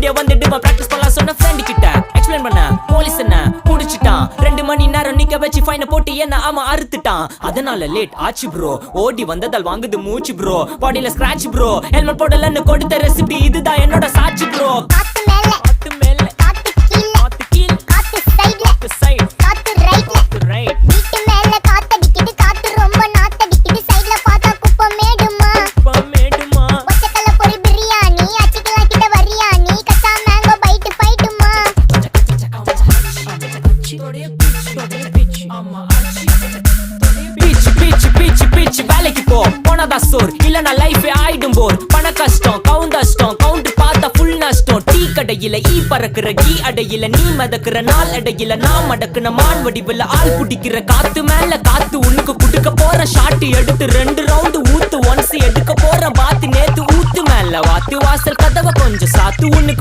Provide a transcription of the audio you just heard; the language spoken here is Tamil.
ஸ்டுடியோ வந்துட்டு பிராக்டிஸ் பண்ணலாம் சொன்ன ஃப்ரெண்ட் கிட்ட எக்ஸ்பிளைன் பண்ண போலீஸ் என்ன புடிச்சிட்டான் 2 மணி நேரம் நிக்க வச்சு ஃபைனை போட்டு என்ன அவன் அறுத்துட்டான் அதனால லேட் ஆச்சு ப்ரோ ஓடி வந்ததால் வாங்குது மூச்சு ப்ரோ பாடியில ஸ்கிராட்ச் ப்ரோ ஹெல்மெட் போடலன்னு கொடுத்த ரெசிபி இதுதான் என்னோட சாட்சி ப்ரோ காத்து மேல காத்து கீழ காத்து சைடு காத்து ரைட் வீட்டு மேல காத்தடிக்குது காத்து ரொம்ப நாத்தடிக்குது சைடுல பார்த்தா குப்பை மேடுமா ஒச்சக்கல்ல பொரி பிரியாணி அச்சிக்கலாம் கிட்ட வரியாணி கச்சா மேங்கோ பைட்டு ஃபைட்டுமா பிச்சு வேலைக்கு போ போனதா சோர் இல்லனா லைஃபே ஆயிடும் போர் பண கஷ்டம் கவுண்ட் பார்த்தா ஃபுல் நஷ்டம் டீ கடையில ஈ பறக்குற கீ அடையில நீ மதக்குற நாள் அடையில நான் மடக்குன மான் வடிவுல ஆள் புடிக்கிற காத்து மேல காத்து உனக்கு குடுக்க போற ஷாட் எடுத்து 2 ரவுண்டு ஊத்து ஒன்ஸ் எடுக்க போற பாத்து நேத்து ஊத்து மேல வாத்து வாசல் கதவை கொஞ்சம் சாத்து உனக்கு